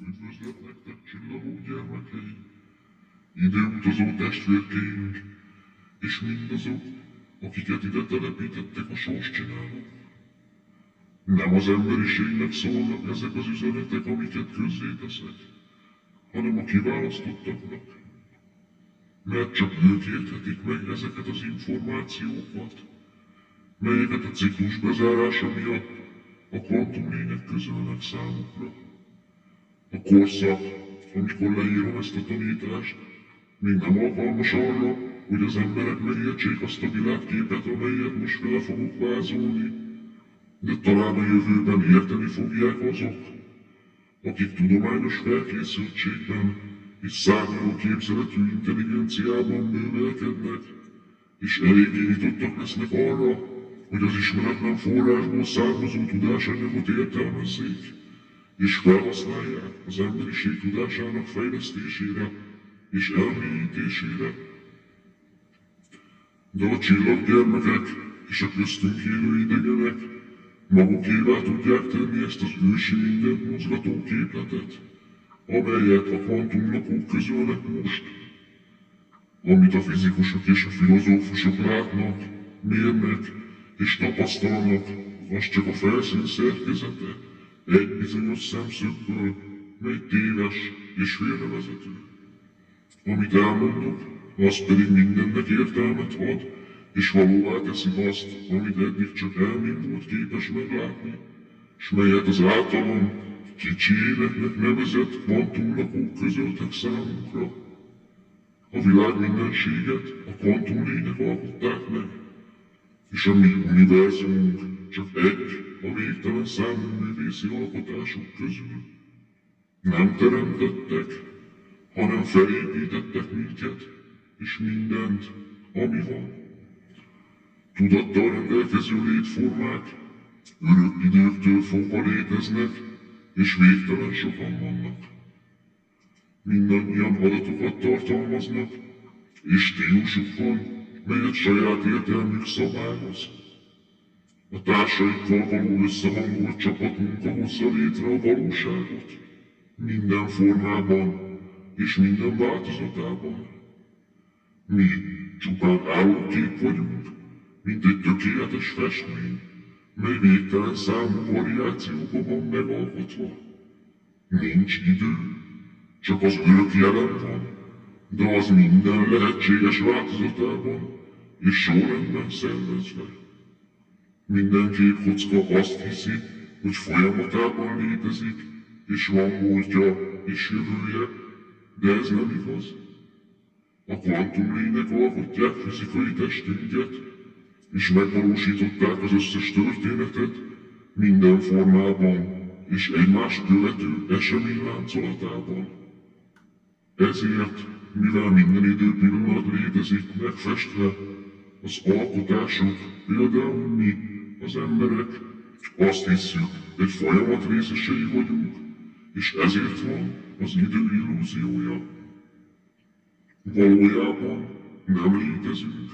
Üdvözlet nektek, csillagok gyermekei, időutazó testvérkéink, és mindazok, akiket ide telepítettek a sorscsinálók. Nem az emberiségnek szólnak ezek az üzenetek, amiket közzéteszek, hanem a kiválasztottaknak. Mert csak ők érthetik meg ezeket az információkat, melyeket a ciklus bezárása miatt a kvantumlények közölnek számukra. A korszak, amikor leírom ezt a tanítást, még nem alkalmas arra, hogy az emberek megértsék azt a világképet, amelyet most vele fogok vázolni, de talán a jövőben érteni fogják azok, akik tudományos felkészültségben és szárnyaló képzeletű intelligenciában bővelkednek, és eléggé nyitottak lesznek arra, hogy az ismeretlen forrásból származó tudásanyagot értelmezzék, és felhasználják az emberiség tudásának fejlesztésére és elmélyítésére. De a csillaggyermekek és a köztünk élő idegenek magukévá tudják tenni ezt az ősi mindent mozgató képletet, amelyet a kvantumlakók közölnek most. Amit a fizikusok és a filozófusok látnak, mérnek és tapasztalnak, az csak a felszín szerkezete, egy bizonyos szemszögből, mely téves és félrevezető. Amit elmondok, az pedig mindennek értelmet ad, és valóvá teszi azt, amit eddig csak elmém volt képes meglátni, s melyet az általam kicsi életnek nevezett kvantumlakók közöltek számunkra. A világ mindenséget a kvantumlények alkották meg, és a mi univerzumunk csak egy a végtelen számú művészi alkotások közül. Nem teremtettek, hanem felépítettek minket, és mindent, ami van. Tudattal rendelkező létformák örök időktől fogva léteznek, és végtelen sokan vannak. Mindannyian adatokat tartalmaznak, és stílusuk van, melyet saját értelmük szabályoz. A társaikkal való összehangolt csapatmunka hozza létre a valóságot, minden formában és minden változatában. Mi csupán állókép vagyunk, mint egy tökéletes festmény, mely végtelen számú variációban van megalkotva. Nincs idő, csak az örök jelen van, de az minden lehetséges változatában és sorrendben szervezve. Minden képkocka azt hiszi, hogy folyamatában létezik, és van múltja és jövője, de ez nem igaz. A kvantumlények alkotják fizikai testünket, és megvalósították az összes történetet minden formában és egymást követő eseményláncolatában. Ezért, mivel minden időpillanat létezik megfestve, az alkotások, például mi, az emberek, azt hiszük, egy folyamat részesei vagyunk, és ezért van az idő illúziója. Valójában nem létezünk.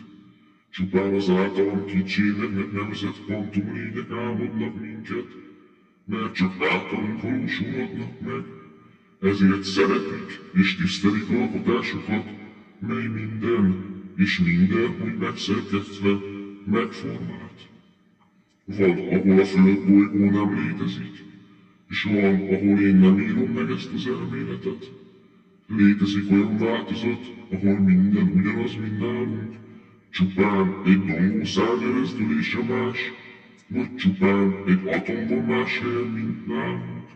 Csupán az általam kicsének nevezett kvantumlények álmodnak minket, mert csak általunk valósulhatnak meg. Ezért szeretik és tisztelik alkotásokat, mely minden és mindenhogy megszerkesztve megformált. Van, ahol a földbolygó nem létezik, és van, ahol én nem írom meg ezt az elméletet. Létezik olyan változat, ahol minden ugyanaz, mint nálunk, csupán egy dongó szárnyerezdülése más, vagy csupán egy atom van más helyen, mint nálunk.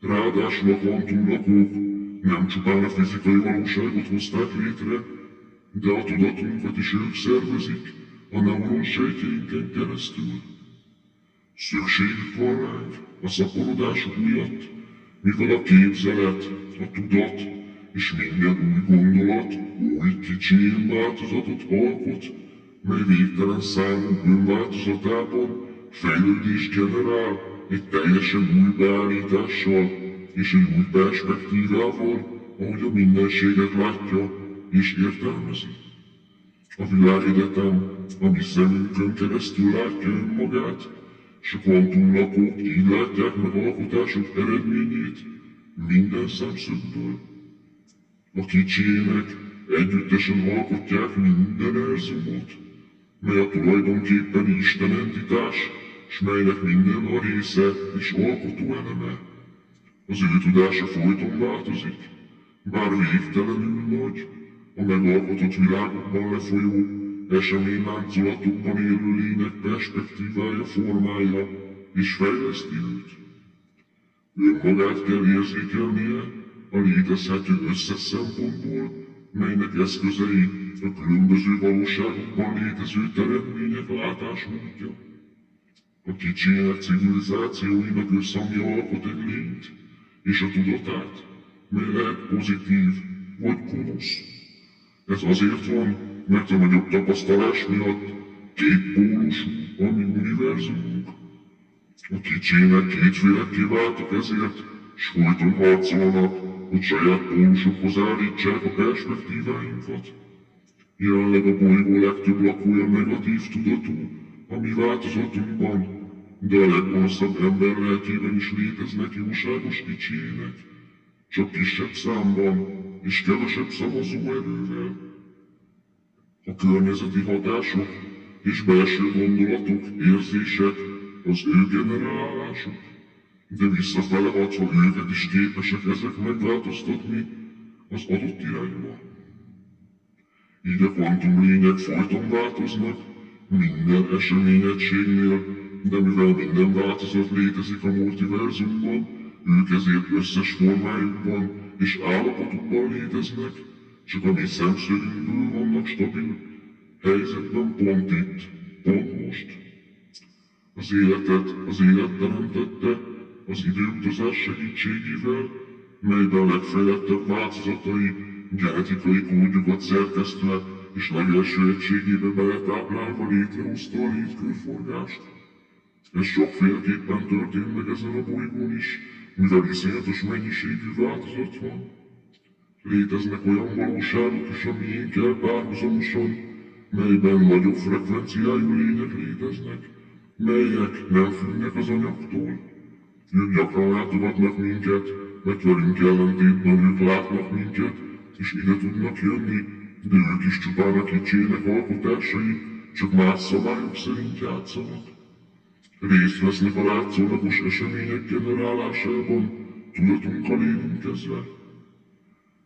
Ráadásul a kvantumlakók nem csupán a fizikai valóságot hozták létre, de a tudatunkat is ők szervezik a neuronsejtjeinken keresztül. Szükségük van ránk a szaporodásuk miatt, mivel a képzelet, a tudat és minden új gondolat új kicsi változatot alkot, mely végtelen számú önváltozatában fejlődést generál egy teljesen új beállítással és egy új perspektívával, ahogy a mindenséget látja és értelmezi. A világegyetem a mi szemünkön keresztül látja önmagát, és a kvantumlakók így látják meg alkotások eredményét, minden szemszögből. A kicsinek együttesen alkotják minden erzumot, mely a tulajdonképpen Isten entitás, s melynek minden a része és alkotó eleme. Az ő tudása folyton változik, bár végtelenül nagy, a megalkotott világokban lefolyó, eseményláncolatokban élő lények perspektívája formája és fejleszti őt. Önmagát kell érzékelnie a létezhető összes szempontból, melynek eszközei a különböző valóságokban létező teremtmények látásmódja. A kicsinek civilizációinak összhangja alkot egy lényt és a tudatát, mely lehet pozitív vagy gonosz. Ez azért van, mert a nagyobb tapasztalás miatt kétpólusú a mi univerzumunk. A kicsinek kétfélekké váltak ezért, s folyton harcolnak, hogy saját pólusokhoz állítsák a perspektíváinkat. Jelenleg a bolygó legtöbb lakója negatív tudatú, a mi változatunkban, de a leggonoszabb ember lelkében is léteznek jóságos kicsiének, csak kisebb számban és kevesebb szavazó erővel. A környezeti hatások és belső gondolatok, érzések az ő generálásuk, de visszafele hatva őket is képesek ezek megváltoztatni az adott irányba. Így a kvantumlények folyton változnak, minden eseményegységnél, de mivel minden változat létezik a multiverzumban, ők ezért összes formájukban és állapotukban léteznek, csak a mi szemszögünkből vannak stabil helyzetben pont itt, pont most. Az életet az élet teremtette az időutazás segítségével, melyben legfejlettebb változatai genetikai kódjukat szerkesztve és legelső egységébe beletáplálva létrehozta a létkörforgást. Ez sokféleképpen történt meg ezen a bolygón is, mivel iszonyatos mennyiségű változat van. Léteznek olyan valóságok is a miénkkel párhuzamosan, melyben nagyobb frekvenciájú lények léteznek, melyek nem függnek az anyagtól. Ők gyakran látogatnak minket, mert velünk ellentétben ők látnak minket, és ide tudnak jönni, de ők is csupán a kicsének alkotásai, csak más szabályok szerint játszanak. Részt vesznek a látszólagos események generálásában, tudatunkkal érintkezve.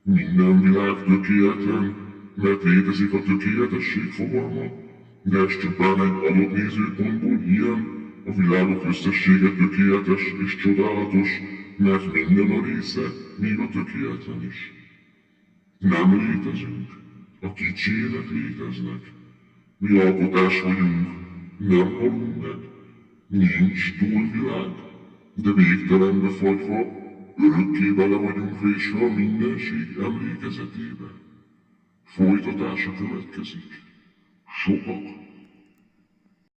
Minden világ tökéletlen, mert létezik a tökéletesség fogalma, de ez csupán egy adott nézőpontból ilyen, a világok összessége tökéletes és csodálatos, mert minden a része, még a tökéletlen is. Nem létezünk, a kicsiének léteznek. Mi alkotás vagyunk, nem halunk meg. Nincs túlvilág, de végtelenbe fagyva, örökké bele vagyunk vésve a mindenség emlékezetébe. Folytatása következik. Sokak